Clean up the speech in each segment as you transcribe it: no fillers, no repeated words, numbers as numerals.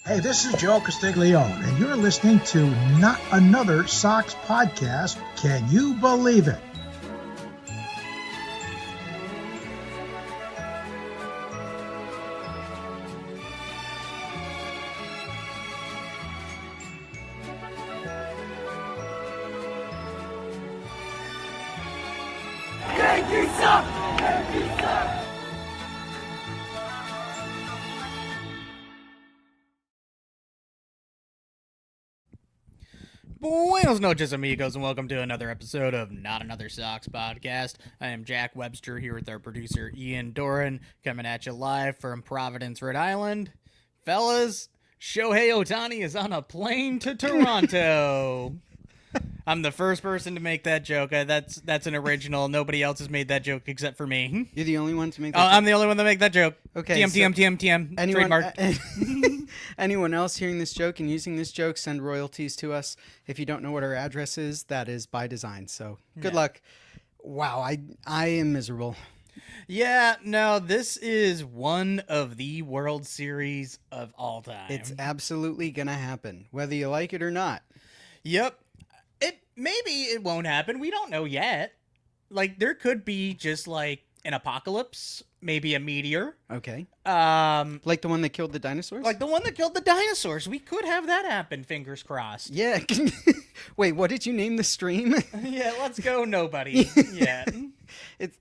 Hey, this is Joe Castiglione, and you're listening to Not Another Sox Podcast. Can you believe it? Yankees suck! Yankees suck! Buenos noches, amigos, and welcome to another episode of Not Another Sox Podcast. I am Jack Webster here with our producer Ian Doran, coming at you live from Providence, Rhode Island. Fellas, Shohei Ohtani is on a plane to Toronto. I'm the first person to make that joke. That's an original. Nobody else has made that joke except for me. You're the only one to make that Oh, joke? I'm the only one to make that joke. Okay, TM. Trademark. Anyone else hearing this joke and using this joke, send royalties to us. If you don't know what our address is, that is by design. So good luck. Wow, I am miserable. Yeah, no, this is one of the World Series of all time. It's absolutely going to happen, whether you like it or not. Yep. Maybe it won't happen. We don't know yet. Like, there could be just like an apocalypse, maybe a meteor. Okay. Like Like the one that killed the dinosaurs? the one that killed the dinosaurs. We could have that happen, fingers crossed. Yeah. Wait, what did you name the stream? Yeah, let's go nobody. Yeah.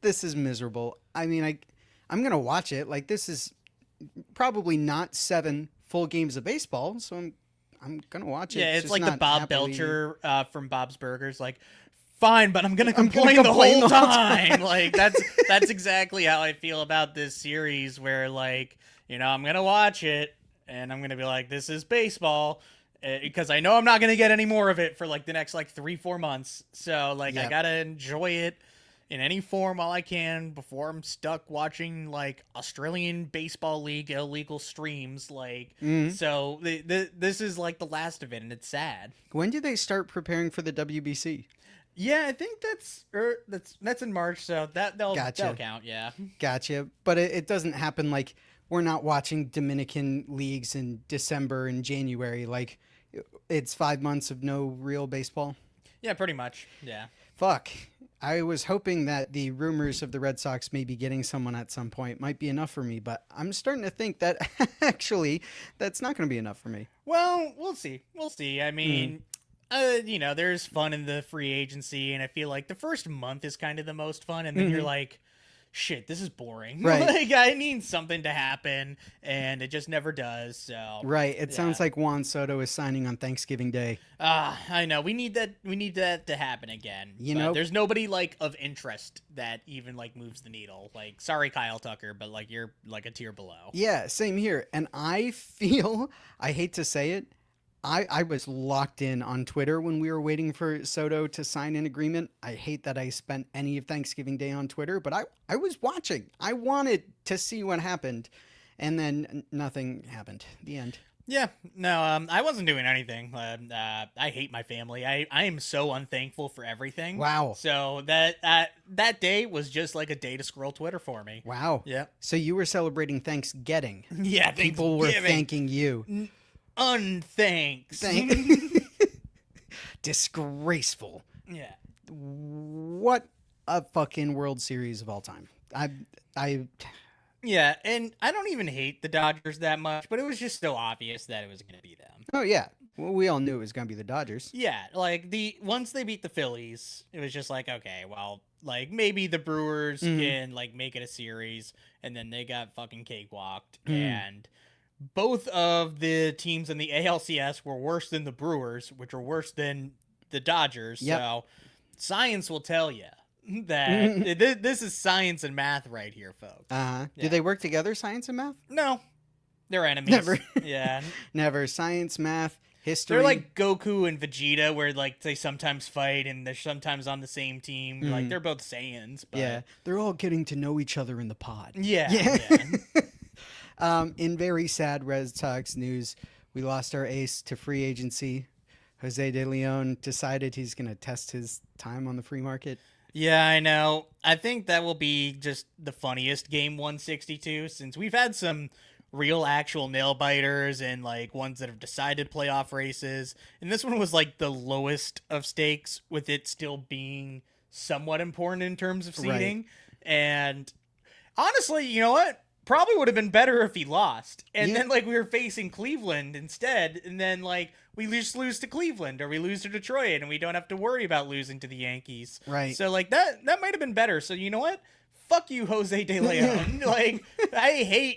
This is miserable. I mean, I'm going to watch it. Like, this is probably not 7 full games of baseball, so I'm gonna watch it. Yeah, it's just like the not Bob happily- Belcher from Bob's Burgers, like, fine, but I'm gonna I'm complain, gonna complain the the whole whole time. Like, that's exactly how I feel about this series, where, like, you know, I'm gonna watch it and I'm gonna be like, this is baseball, because I know I'm not gonna get any more of it for like the next like 3-4 months. So like, I Yep. gotta enjoy it in any form while I can before I'm stuck watching like Australian Baseball League illegal streams. Like, so this is like the last of it, and it's sad. When do they start preparing for the WBC? Yeah, I think that's in March, so that'll Gotcha. count. Yeah. Gotcha. But it doesn't happen like we're not watching Dominican leagues in December and January. Like it's 5 months of no real baseball. Yeah, pretty much. Yeah. Fuck. I was hoping that the rumors of the Red Sox maybe getting someone at some point might be enough for me, but I'm starting to think that actually that's not going to be enough for me. Well, we'll see. We'll see. I mean, you know, there's fun in the free agency, and I feel like the first month is kind of the most fun, and then you're like, shit, this is boring. Right. Like, I need something to happen, and it just never does. So Right. It sounds like Juan Soto is signing on Thanksgiving Day. I know we need that. We need that to happen again. You But know- there's nobody like of interest that even like moves the needle. Like, sorry, Kyle Tucker, but like you're like a tier below. Yeah, same here. And I feel, I hate to say it, I was locked in on Twitter when we were waiting for Soto to sign an agreement. I hate that I spent any of Thanksgiving Day on Twitter, but I was watching. I wanted to see what happened. And then nothing happened. The end. Yeah, no, I wasn't doing anything. I hate my family. I am so unthankful for everything. Wow. So that day was just like a day to scroll Twitter for me. Wow. Yeah. So you were celebrating Thanksgiving. Yeah. People were Thanksgiving. thanking you. Unthanks. Disgraceful. Yeah. What a fucking World Series of all time. I Yeah, and I don't even hate the Dodgers that much, but it was just so obvious that it was going to be them. Oh yeah. Well, we all knew it was going to be the Dodgers. Yeah, like once they beat the Phillies, it was just like, okay, well, like maybe the Brewers can like make it a series, and then they got fucking cakewalked, and both of the teams in the ALCS were worse than the Brewers, which were worse than the Dodgers. Yep. So science will tell you that this is science and math right here, folks. Do Yeah. they work together, science and math? No, they're enemies. Never. Yeah. Never. Science, math, history. They're like Goku and Vegeta, where like they sometimes fight and they're sometimes on the same team. Like they're both Saiyans. But... yeah, they're all getting to know each other in the pod. Yeah. In very sad Red Sox news, we lost our ace to free agency. Jose De Leon decided he's going to test his time on the free market. Yeah, I know. I think that will be just the funniest game 162, since we've had some real actual nail biters and like ones that have decided playoff races. And this one was like the lowest of stakes, with it still being somewhat important in terms of seeding. Right. And honestly, you know what? Probably would have been better if he lost. And Yeah. then like we were facing Cleveland instead, and then like we just lose to Cleveland or we lose to Detroit, and we don't have to worry about losing to the Yankees. Right. So like that might have been better. So you know what? Fuck you, Jose De Leon. Like,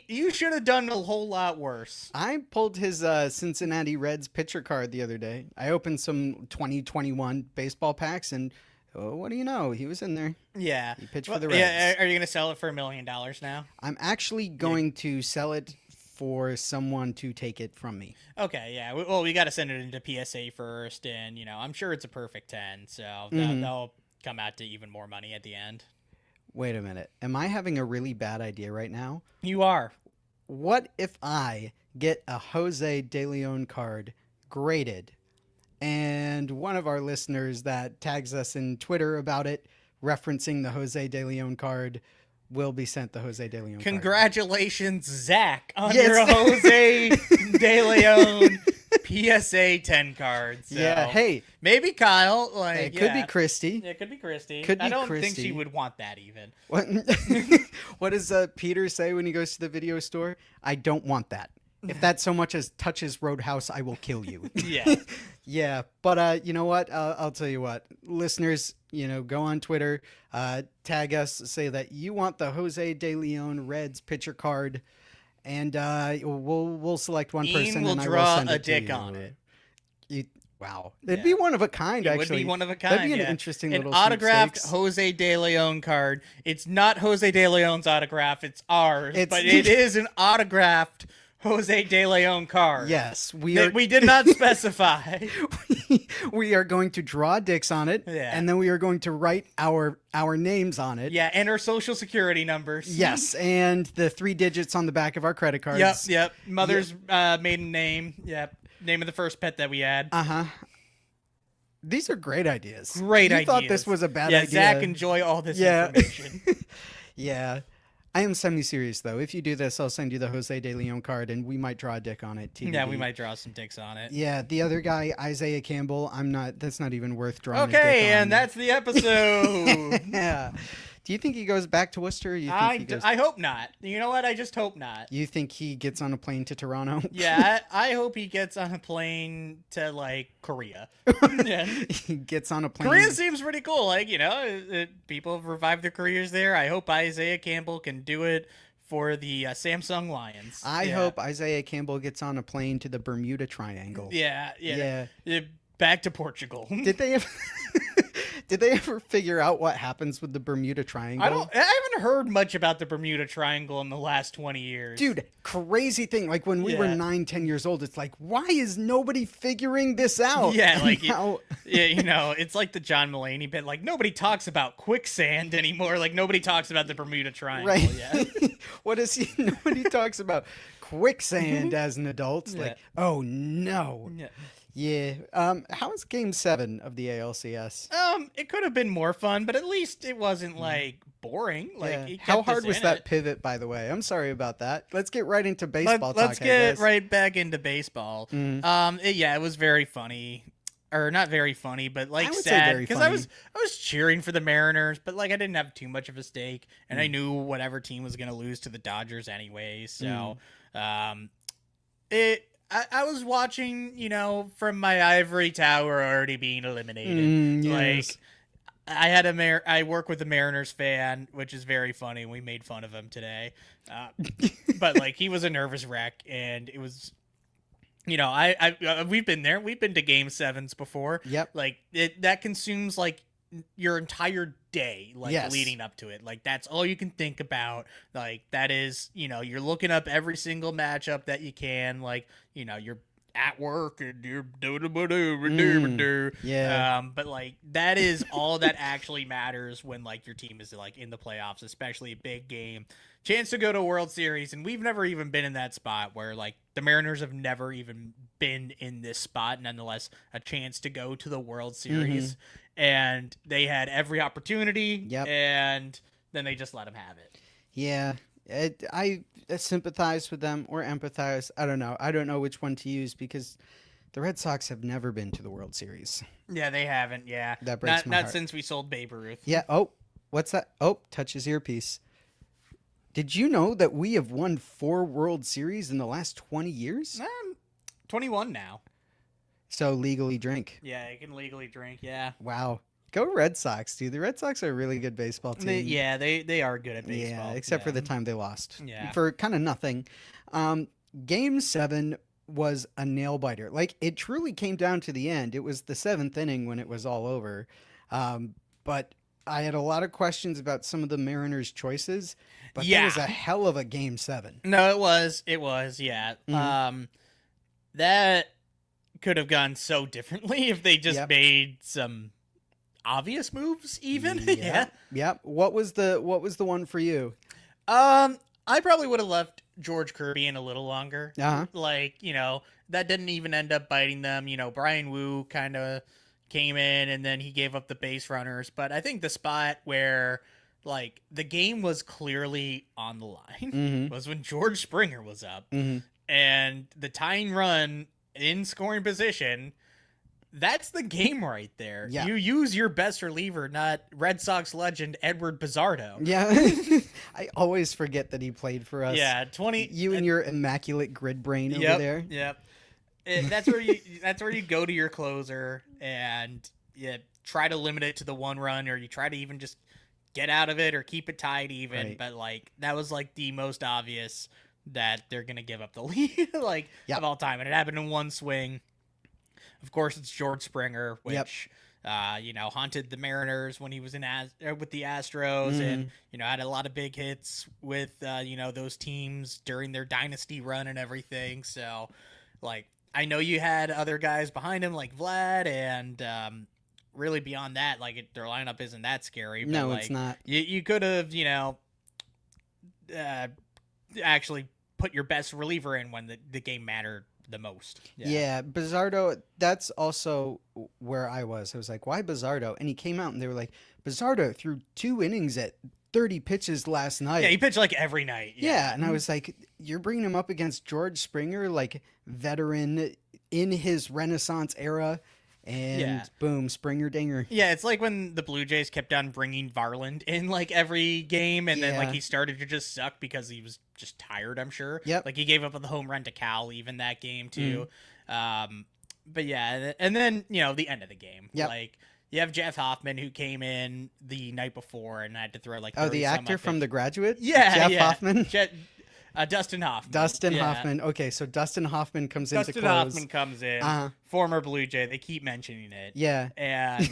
you should have done a whole lot worse. I pulled his Cincinnati Reds pitcher card the other day. I opened some 2021 baseball packs, and what do you know? He was in there. Yeah. He pitched for the Reds. Yeah, are you going to sell it for $1 million now? I'm actually going to sell it for someone to take it from me. Okay, yeah. Well, we got to send it into PSA first, and, I'm sure it's a perfect 10, so they'll come out to even more money at the end. Wait a minute. Am I having a really bad idea right now? You are. What if I get a Jose De Leon card graded, and one of our listeners that tags us in Twitter about it, referencing the Jose De Leon card, will be sent the Jose De Leon card? Congratulations, Zach, on Yes. your Jose De Leon PSA 10 card. So Yeah, hey, maybe Kyle. Like, it could be Christy. Yeah, it could be Christy. Could be I don't think Christy. she would want that even. What, what does Peter say when he goes to the video store? I don't want that. If that so much as touches Roadhouse, I will kill you. Yeah. Yeah, but you know what? I'll tell you what. Listeners, go on Twitter, tag us, say that you want the Jose De Leon Reds pitcher card, and we'll select one Ian person will and I draw will send a it to dick you. on it. Wow. It'd be one of a kind, It actually. would be one of a kind. That'd be an yeah. interesting An little autographed sweepstakes. Jose De Leon card. It's not Jose De Leon's autograph, it's ours. It's- But it is an autographed Jose De Leon card. Yes, That we did not specify. we are going to draw dicks on it, Yeah. and then we are going to write our names on it. Yeah, and our social security numbers. Yes, and the 3 digits on the back of our credit cards. Yep. Mother's maiden name. Yep. Name of the first pet that we had. Uh-huh. These are great ideas. Great you ideas. thought this was a bad yeah, idea. Zach, enjoy all this information. Yeah. I am semi-serious, though. If you do this, I'll send you the Jose De Leon card, and we might draw a dick on it, TBD. Yeah, we might draw some dicks on it. Yeah, the other guy, Isaiah Campbell, that's not even worth drawing a dick Okay, on. and that's the episode. Yeah. Do you think he goes back to Worcester? Or you think he goes... I hope not. You know what? I just hope not. You think he gets on a plane to Toronto? Yeah, I hope he gets on a plane to, like, Korea. Yeah. He gets on a plane. Korea seems pretty cool. Like, people have revived their careers there. I hope Isaiah Campbell can do it for the Samsung Lions. I hope Isaiah Campbell gets on a plane to the Bermuda Triangle. Yeah. Back to Portugal. Did they ever... Did they ever figure out what happens with the Bermuda Triangle? I haven't heard much about the Bermuda Triangle in the last 20 years. Dude, crazy thing. Like when we were 9-10 years old, it's like, why is nobody figuring this out? Yeah, like Now- it's like the John Mulaney bit. Like nobody talks about quicksand anymore. Like nobody talks about the Bermuda Triangle. right? Yeah. What is he? Nobody talks about quicksand as an adult. It's Yeah. like, oh no. Yeah. Yeah. How was Game 7 of the ALCS? It could have been more fun, but at least it wasn't like boring. Like Yeah. it How kept hard us was in that it. pivot, by the way? I'm sorry about that. Let's get right into baseball talk. Let's I get guess. right back into baseball. Mm. It was very funny. Or not very funny, but like I would say sad very because I funny. was cheering for the Mariners, but like I didn't have too much of a stake, and Mm. I knew whatever team was going to lose to the Dodgers anyway. So, Mm. I was watching, from my ivory tower already being eliminated. Yes. Like I work with a Mariners fan, which is very funny. We made fun of him today, but like he was a nervous wreck, and it was. We've been there. We've been to Game 7s before. Yep. Like that consumes like your entire day, like Yes. leading up to it. Like that's all you can think about. Like that is, you're looking up every single matchup that you can. Like, you're at work and you're yeah. but like that is all that actually matters when like your team is like in the playoffs, especially a big game. Chance to go to a World Series, and we've never even been in that spot where like the Mariners have never even been in this spot, nonetheless a chance to go to the World Series, and they had every opportunity, Yep. and then they just let them have it. Yeah. I sympathize with them or empathize. I don't know. I don't know which one to use because the Red Sox have never been to the World Series. Yeah, they haven't. Yeah, That breaks my not heart. since we sold Babe Ruth. Yeah. Oh, what's that? Oh, touch his earpiece. Did you know that we have won 4 World Series in the last 20 years? 21 now. So legally drink. Yeah, you can legally drink. Yeah. Wow. Go Red Sox, dude. The Red Sox are a really good baseball team. They are good at baseball. Yeah, except for the time they lost. Yeah. For kind of nothing. Game 7 was a nail biter. Like, it truly came down to the end. It was the 7th inning when it was all over. But I had a lot of questions about some of the Mariners' choices. But Yeah. that was a hell of a Game 7. No, it was. Yeah. Mhm. That could have gone so differently if they just Yep. made some obvious moves even. Yeah. Yep. What was the one for you? I probably would have left George Kirby in a little longer. Uh-huh. Like, that didn't even end up biting them. Brian Wu kind of came in and then he gave up the base runners. But I think the spot where, like, the game was clearly on the line Mhm. was when George Springer was up. Mhm. And the tying run in scoring position, that's the game right there. Yeah. You use your best reliever, not Red Sox legend Edward Bizardo. Yeah. I always forget that he played for us. Yeah, 20. You and your immaculate grid brain over Yep, there. Yep. That's where you go to your closer and you try to limit it to the 1 run, or you try to even just get out of it or keep it tied even. Right. But like that was like the most obvious that they're gonna give up the lead Yep. of all time, and it happened in one swing. Of course, it's George Springer, which haunted the Mariners when he was with the Astros, Mm-hmm. and had a lot of big hits with those teams during their dynasty run and everything. So, like, I know you had other guys behind him like Vlad, and really beyond that, like their lineup isn't that scary. But, No, like, it's not. You could have actually put your best reliever in when the game mattered the most. Yeah, Bizardo, that's also where I was. I was like, why Bizardo? And he came out and they were like, Bizardo threw 2 innings at 30 pitches last night. Yeah, he pitched like every night. Yeah, and I was like, you're bringing him up against George Springer, like veteran in his Renaissance era, and Yeah. boom, Springer dinger. Yeah, it's like when the Blue Jays kept on bringing Varland in like every game, and then Yeah. like he started to just suck because he was just tired, I'm sure. Yep. Like he gave up on the home run to Cal even that game too. Mm-hmm. But yeah, and then the end of the game. Yep. Like you have Jeff Hoffman who came in the night before and had to throw like Oh, 30 the some actor odd from pitches. The Graduate? Yeah, Jeff yeah. Hoffman? Dustin Hoffman. Dustin Yeah. Hoffman. Okay, so Dustin Hoffman comes in to Dustin close. Hoffman comes in, Uh-huh. former Blue Jay. They keep mentioning it. Yeah. And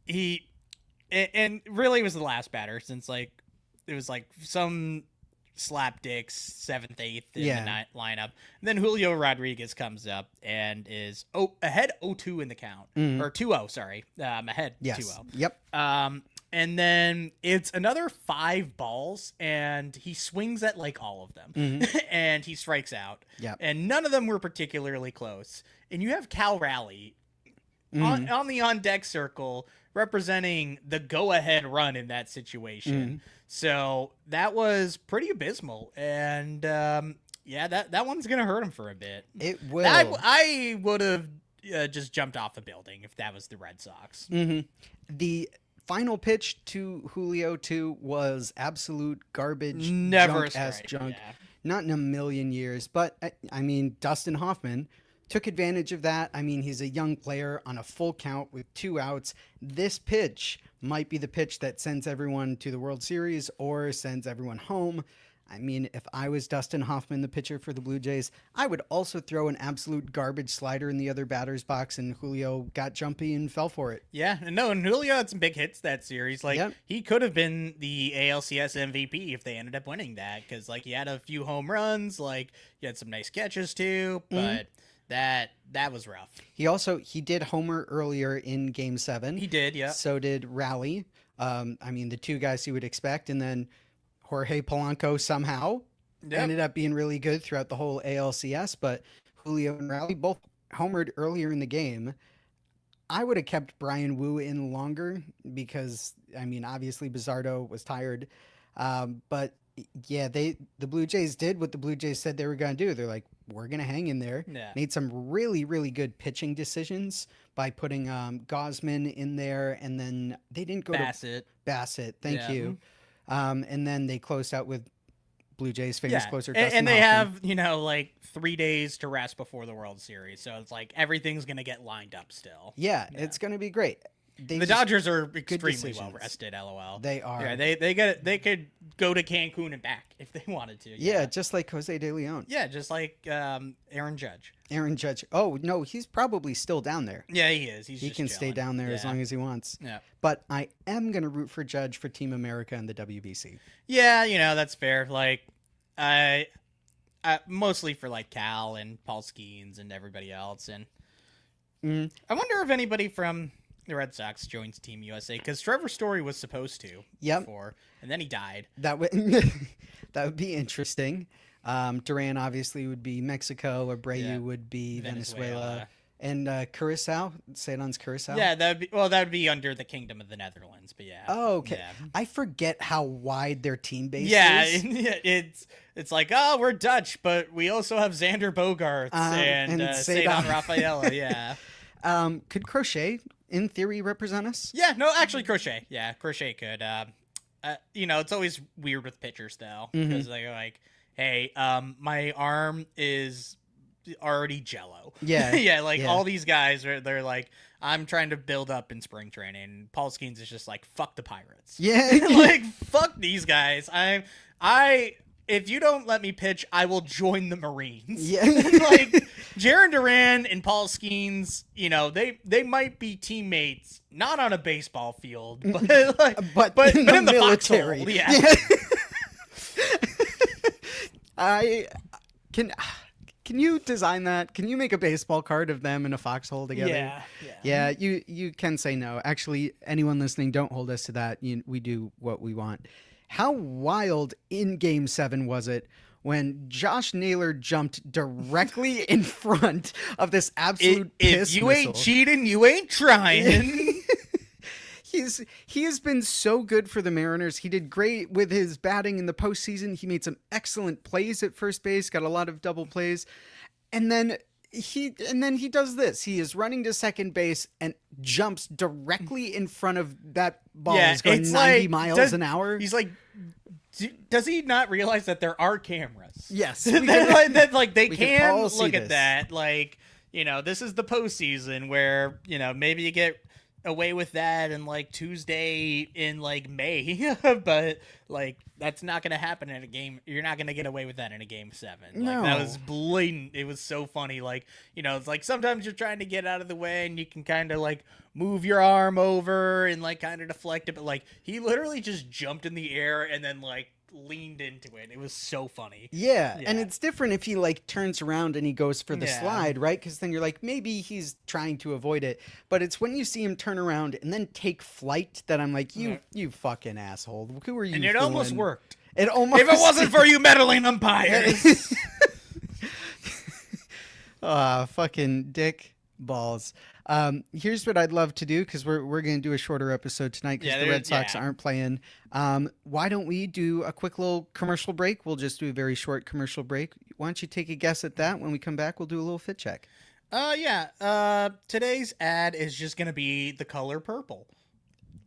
he and really was the last batter since like it was like some slapdicks 7th, 8th in Yeah. the lineup. And then Julio Rodriguez comes up and is ahead 0-2 in the count, Mhm. or 2-0. Sorry, ahead Yes. 2-0. Yep. And then it's another 5 balls, and he swings at like all of them, and he strikes out. Yep. And none of them were particularly close. And you have Cal Raleigh on the on deck circle representing the go ahead run in that situation. So that was pretty abysmal, and that one's gonna hurt him for a bit. It will. I would have just jumped off the building if that was the Red Sox. The final pitch to Julio 2 was absolute garbage. Never a junk as strike, junk. yeah. Not in a million years. But, I mean, Dustin Hoffman took advantage of that. I mean, he's a young player on a full count with 2 outs. This pitch might be the pitch that sends everyone to the World Series or sends everyone home. I mean, if I was Dustin Hoffman, the pitcher for the Blue Jays, I would also throw an absolute garbage slider in the other batter's box, and Julio got jumpy and fell for it. Yeah, and Julio had some big hits that series. Like Yep. he could have been the ALCS MVP if they ended up winning that, because like he had a few home runs, like he had some nice catches too, but that was rough. He did homer earlier in Game 7. He did, yeah. So did Raleigh. I mean, the 2 guys you would expect, and then Jorge Polanco somehow ended up being really good throughout the whole ALCS, but Julio and Raleigh both homered earlier in the game. I would have kept Brian Wu in longer because, I mean, obviously Bizardo was tired. But yeah, the Blue Jays did what the Blue Jays said they were going to do. They're like, we're going to hang in there. Yeah. Made some really, really good pitching decisions by putting Gosman in there, and then they didn't go Bassett. to Bassett. Thank Yeah. you. And then they closed out with Blue Jays famous closer Dustin And they Hoffman. have, like 3 days to rest before the World Series. So it's like everything's going to get lined up still. Yeah, it's going to be great. The Dodgers are extremely decisions. well rested, LOL. They are. Yeah, they could go to Cancun and back if they wanted to. Yeah, just like Jose De Leon. Yeah, just like Aaron Judge. Aaron Judge. Oh, no, he's probably still down there. Yeah, he is. He can stay chilling. down there as Yeah. long as he wants. Yeah. But I am going to root for Judge for Team America and the WBC. Yeah, that's fair. Like, I mostly for like Cal and Paul Skeens and everybody else. And I wonder if anybody from the Red Sox joins Team USA, because Trevor Story was supposed to before, and then he died. That would that would be interesting. Duran obviously would be Mexico. Abreu would be Venezuela. And Curacao, Ceylan's Curacao. Yeah, that would be under the Kingdom of the Netherlands, but yeah. Oh, okay. Yeah. I forget how wide their team base Yeah, is. it's like, oh, we're Dutch, but we also have Xander Bogaerts and Ceylan Rafaela. Yeah. Could Crochet, in theory, represent us? Yeah, no, actually, Crochet. Yeah, Crochet could. It's always weird with pitchers though, because they're like, hey, my arm is already jello. Yeah. Yeah, like all these guys they're like, I'm trying to build up in spring training. Paul Skeens is just like, fuck the Pirates. Yeah. Like, fuck these guys. If you don't let me pitch, I will join the Marines. Yeah. Like, Jarren Duran and Paul Skeens, they might be teammates, not on a baseball field, but but in the the military. Foxhole, yeah. Can you design that? Can you make a baseball card of them in a foxhole together? Yeah. You can say no. Actually, anyone listening, don't hold us to that. We do what we want. How wild in Game 7 was it when Josh Naylor jumped directly in front of this absolute piss If you missile? ain't cheating, you ain't trying. He has been so good for the Mariners. He did great with his batting in the postseason. He made some excellent plays at first base, got a lot of double plays. And then he does this. He is running to second base and jumps directly in front of that ball. Yeah, It's going it's 90 like, miles an hour. He's like, does he not realize that there are cameras? Yes. They we can can all see look at this. that. Like, this is the postseason where, maybe you get away with that in like Tuesday in like May, but like that's not going to happen in a game. You're not going to get away with that in a Game 7. Like, No. that was blatant. It was so funny. Like, it's like sometimes you're trying to get out of the way and you can kind of like move your arm over and like kind of deflect it, but like he literally just jumped in the air and then like leaned into it. It was so funny. Yeah, and it's different if he like turns around and he goes for the Yeah. slide, right? Because then you're like, maybe he's trying to avoid it. But it's when you see him turn around and then take flight that I'm like, you fucking asshole. Who are you? And it almost fooling? worked. It almost. If it wasn't for you meddling umpires. Fucking dick balls. Here's what I'd love to do, because we're going to do a shorter episode tonight because the Red Sox aren't playing. Why don't we do a quick little commercial break? We'll just do a very short commercial break. Why don't you take a guess at that? When we come back, we'll do a little fit check. Today's ad is just going to be the color purple.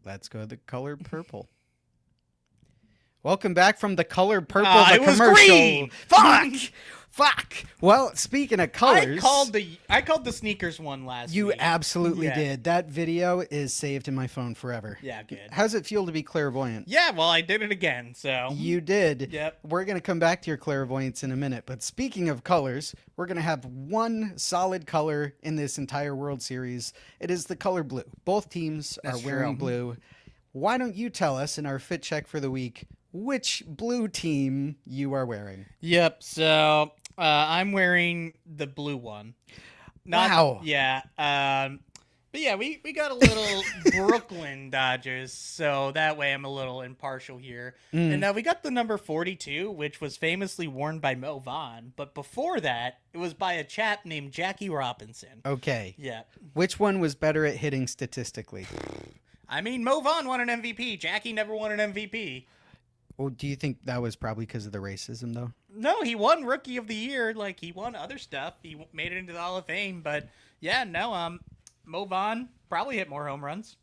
Let's go the color purple. Welcome back from the color purple. It was green. Fuck. Well, speaking of colors, I called the sneakers one last you week. absolutely Yeah. did. That video is saved in my phone forever. Yeah, good. How's it feel to be clairvoyant? Yeah, well, I did it again, so. You did. Yep. We're going to come back to your clairvoyance in a minute. But speaking of colors, we're going to have one solid color in this entire World Series. It is the color blue. Both teams are That's wearing true. blue. Why don't you tell us in our fit check for the week which blue team you are wearing? Yep, so I'm wearing the blue one. Wow. Yeah. But yeah, we got a little Brooklyn Dodgers, so that way I'm a little impartial here. And we got the number 42, which was famously worn by Mo Vaughn. But before that, it was by a chap named Jackie Robinson. Okay. Yeah. Which one was better at hitting statistically? I mean, Mo Vaughn won an MVP. Jackie never won an MVP. Well, do you think that was probably because of the racism, though? No, he won Rookie of the Year. Like, he won other stuff. He made it into the Hall of Fame. But, yeah, no, Mo Vaughn probably hit more home runs.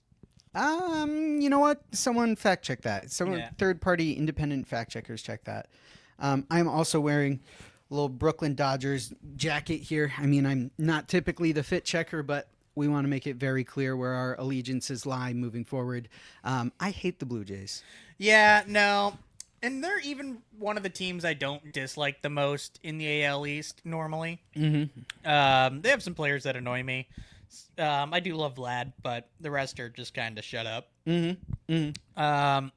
You know what? Someone fact check that. Yeah. Third party independent fact checkers check that. I'm also wearing a little Brooklyn Dodgers jacket here. I mean, I'm not typically the fit checker, but we want to make it very clear where our allegiances lie moving forward. I hate the Blue Jays. Yeah, no. And they're even one of the teams I don't dislike the most in the AL East normally. Mm-hmm. They have some players that annoy me. I do love Vlad, but the rest are just kind of shut up. Mm-hmm. Mm-hmm.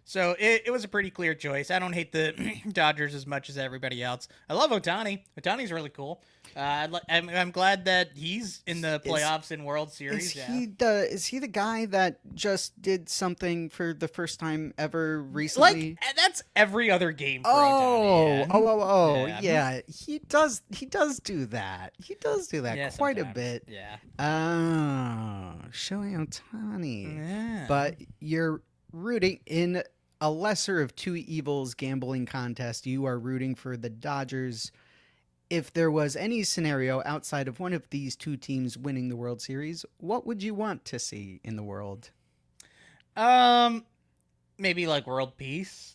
So it was a pretty clear choice. I don't hate the Dodgers as much as everybody else. I love Ohtani. Ohtani's really cool. I'm glad that he's in the playoffs in World Series. Is he the guy that just did something for the first time ever recently? Like, that's every other game for Ohtani. Yeah. He does do that. He does do that Yeah, quite sometimes. a bit. Yeah. Oh, Shohei Ohtani. Yeah. But you're rooting in a lesser of two evils gambling contest. You are rooting for the Dodgers. If there was any scenario outside of one of these two teams winning the World Series, what would you want to see in the world? Maybe like world peace.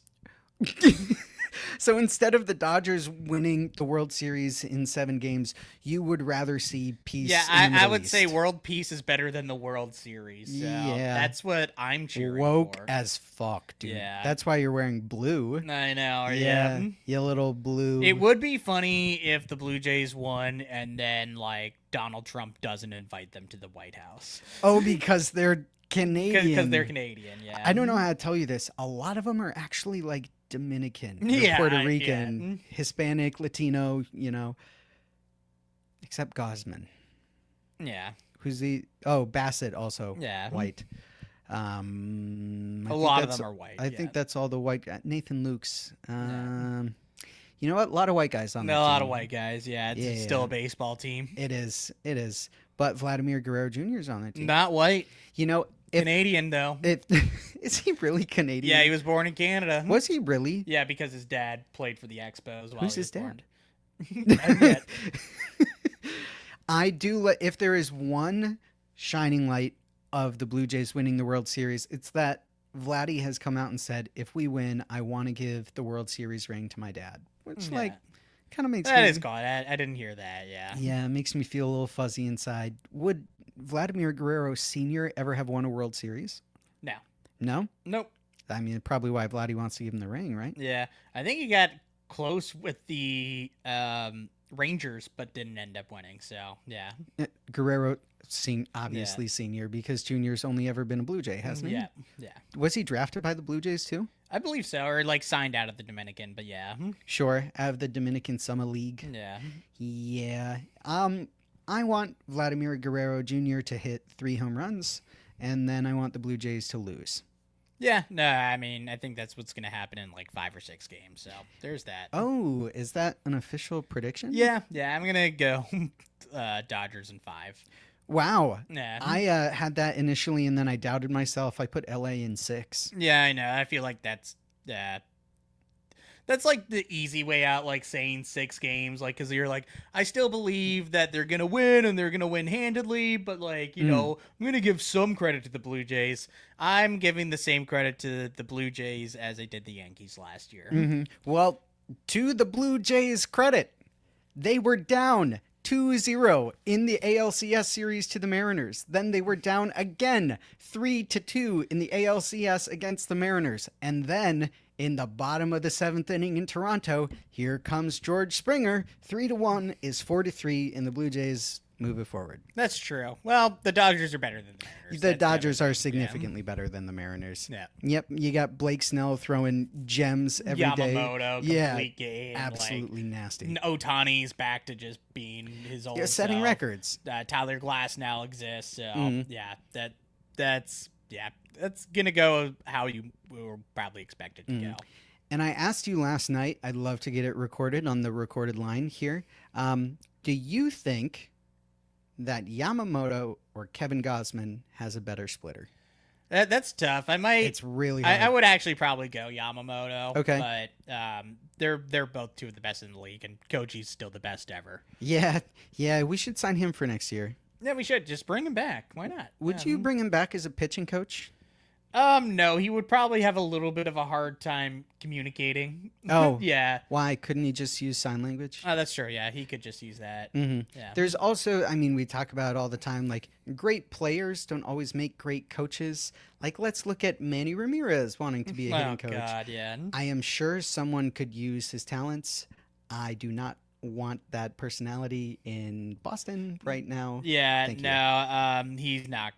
So instead of the Dodgers winning the World Series in 7 games, you would rather see peace. Yeah, in the I Middle would East. say world peace is better than the World Series. So Yeah. that's what I'm cheering woke for. as fuck, dude. Yeah. That's why you're wearing blue. I know. Yeah, Yeah. you little blue. It would be funny if the Blue Jays won and then like Donald Trump doesn't invite them to the White House Oh, because they're Canadian. because they're Canadian. Yeah. I don't know how to tell you this. A lot of them are actually like Dominican, or Yeah, Puerto Rican, yeah. Hispanic, Latino, except Gosman. Yeah. Who's Bassett also Yeah. white. I A think lot of that's- them are white. I yeah. think that's all the white guys. Nathan Lukes. You know what? A lot of white guys on A that lot team. of white guys. Yeah. It's Yeah. still a baseball team. It is. But Vladimir Guerrero Jr. is on that team. Not white. If Canadian though. is he really Canadian? Yeah, he was born in Canada. Was he really? Yeah, because his dad played for the Expos. While Who's he his was born. dad? Not yet. I do. If there is one shining light of the Blue Jays winning the World Series, it's that Vladdy has come out and said, "If we win, I want to give the World Series ring to my dad," which Yeah. kind of makes That me. is cool. I didn't hear that. Yeah. Yeah, it makes me feel a little fuzzy inside. Would Vladimir Guerrero Sr. ever have won a World Series? No. No. Nope. I mean, probably why Vladdy wants to give him the ring, right? Yeah, I think he got close with the Rangers, but didn't end up winning. So yeah, Guerrero, obviously senior, because Junior's only ever been a Blue Jay, hasn't he? yeah. Was he drafted by the Blue Jays too? I believe so, or like signed out of the Dominican. But yeah, Sure, out of the Dominican Summer League. yeah. Yeah. I want Vladimir Guerrero Jr. to hit 3 home runs, and then I want the Blue Jays to lose. Yeah, no, I mean, I think that's what's going to happen in like 5 or 6 games. So there's that. Oh, is that an official prediction? Yeah, I'm going to go Dodgers in 5. Wow. Yeah. I had that initially, and then I doubted myself. I put LA in 6. Yeah, I know. I feel like that's like the easy way out, like saying 6 games, like, because you're like, I still believe that they're gonna win and they're gonna win handedly, but like, you know, I'm gonna give some credit to the Blue Jays. I'm giving the same credit to the Blue Jays as I did the Yankees last year. Mm-hmm. Well, to the Blue Jays' credit, they were down 2-0 in the ALCS series to the Mariners. Then they were down again 3-2 in the ALCS against the Mariners. And then in the bottom of the 7th inning in Toronto, here comes George Springer. 3-1 is 4-3, and the Blue Jays move it forward. That's true. Well, the Dodgers are better than the Mariners. The That's Dodgers are everything. significantly better than the Mariners. Yeah. Yep, you got Blake Snell throwing gems every day. Yamamoto, complete game. Absolutely nasty. Like, Otani's back to just being his old Setting self. records. Tyler Glass now exists. So Mhm. yeah, that's gonna go how you were probably expected to go. And I asked you last night, I'd love to get it recorded on the recorded line here. Do you think that Yamamoto or Kevin Gausman has a better splitter? That's tough. I might. It's really hard. I would actually probably go Yamamoto. Okay. But they're both two of the best in the league, and Koji's still the best ever. Yeah, we should sign him for next year. Yeah, we should just bring him back. Why not? Would you bring him back as a pitching coach? No, he would probably have a little bit of a hard time communicating. Oh. Yeah. Why couldn't he just use sign language? Oh, that's true. Yeah, he could just use that. Mm-hmm. Yeah. There's also, I mean, we talk about it all the time, like great players don't always make great coaches. Like, let's look at Manny Ramirez wanting to be a hitting coach. Oh, God, yeah. I am sure someone could use his talents. I do not want that personality in Boston right now. Yeah, Thank you. no, he's not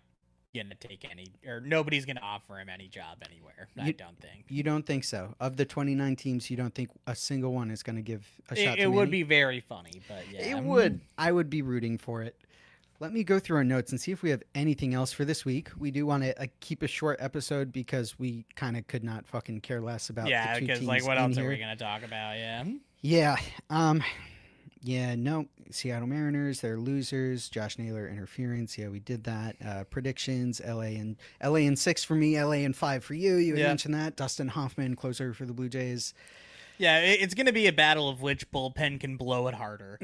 gonna take any, or nobody's gonna offer him any job anywhere. I don't think. You don't think so? Of the 29 teams, you don't think a single one is going to give a shot to It would Manny? be very funny, but yeah. It would. I would be rooting for it. Let me go through our notes and see if we have anything else for this week. We do want to keep a short episode because we kind of could not fucking care less about Yeah, the two because teams like, what in else here. are we gonna talk about? Yeah. Yeah. No. Seattle Mariners, they're losers. Josh Naylor interference. Yeah, we did that. Predictions: LA in 6 for me. LA in 5 for you. You had mentioned that. Dustin Hoffman, closer for the Blue Jays. Yeah, it's gonna be a battle of which bullpen can blow it harder.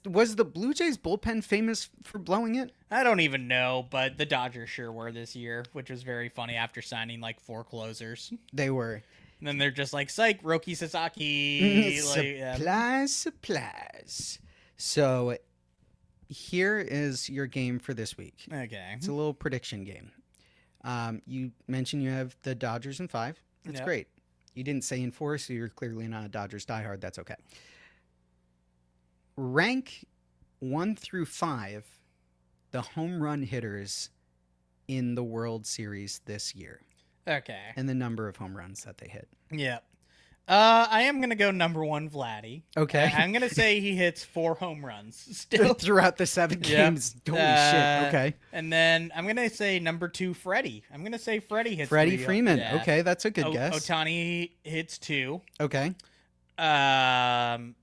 Was the Blue Jays bullpen famous for blowing it? I don't even know, but the Dodgers sure were this year, which was very funny after signing like 4 closers. They were. And then they're just like, psych, Roki Sasaki. Supplies. So here is your game for this week. Okay. It's a little prediction game. You mentioned you have the Dodgers in 5. That's Yep. great. You didn't say in 4, so you're clearly not a Dodgers diehard. That's okay. Rank 1 through 5 the home run hitters in the World Series this year Okay. and the number of home runs that they hit. Yeah. I am going to go number 1, Vladdy. Okay. I'm going to say he hits 4 home runs still. Throughout the 7 Yep. games. Holy shit. Okay. And then I'm going to say number 2, Freddie. I'm going to say Freddie hits Freddie 3. Freeman. Yeah. Okay, that's a good guess. Otani hits 2. Okay. And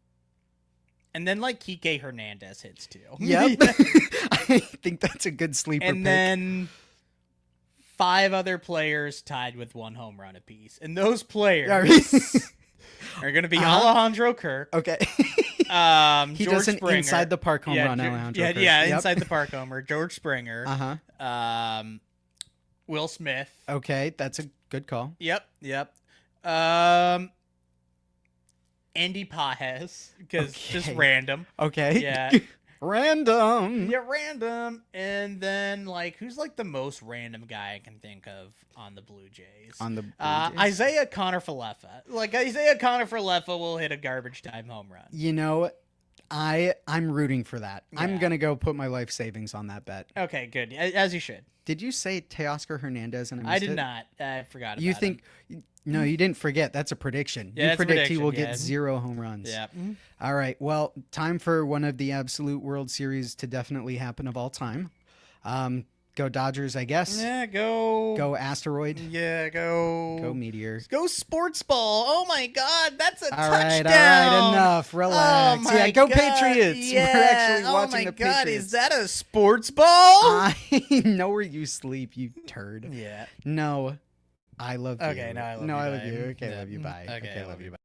then like Kike Hernandez hits 2. Yep. I think that's a good sleeper And pick. then 5 other players tied with 1 home run apiece. And those players are going to be Alejandro Kirk. Okay. He He George does an Springer. inside the park home run, Alejandro Kirk. Yeah, Yep. inside the park homer. George Springer. Uh-huh. Will Smith. Okay, that's a good call. Yep. Andy Pajes, because just Okay. random. Okay. Yeah. Random. Yeah, random. And then, like, who's, like, the most random guy I can think of on the Blue Jays? On the Blue Jays? Isaiah Connor-Falefa. Like, Isaiah Connor-Falefa will hit a garbage time home run. You know, I'm rooting for that. I'm Yeah. going to go put my life savings on that bet. Okay, good. As you should. Did you say Teoscar Hernandez and I missed I did it? not. I forgot about You him. think... No, you didn't forget. That's a prediction. Yeah, You that's a predict he prediction, will yeah. get 0 home runs. Yeah. All right. Well, time for one of the absolute World Series to definitely happen of all time. Go Dodgers, I guess. Yeah, go. Go Asteroid. Yeah, go. Go Meteor. Go sports ball. Oh my God, that's a All right, touchdown. enough. Relax. Oh my Yeah, go God. Patriots. Yeah. We're actually watching oh my the God, Patriots. is that a sports ball? I know where you sleep, you turd. Yeah. No, I love you. Okay, no, I love you. No, I love Bye. you. Okay, Yeah. love you. Bye. Okay, I love you. Bye.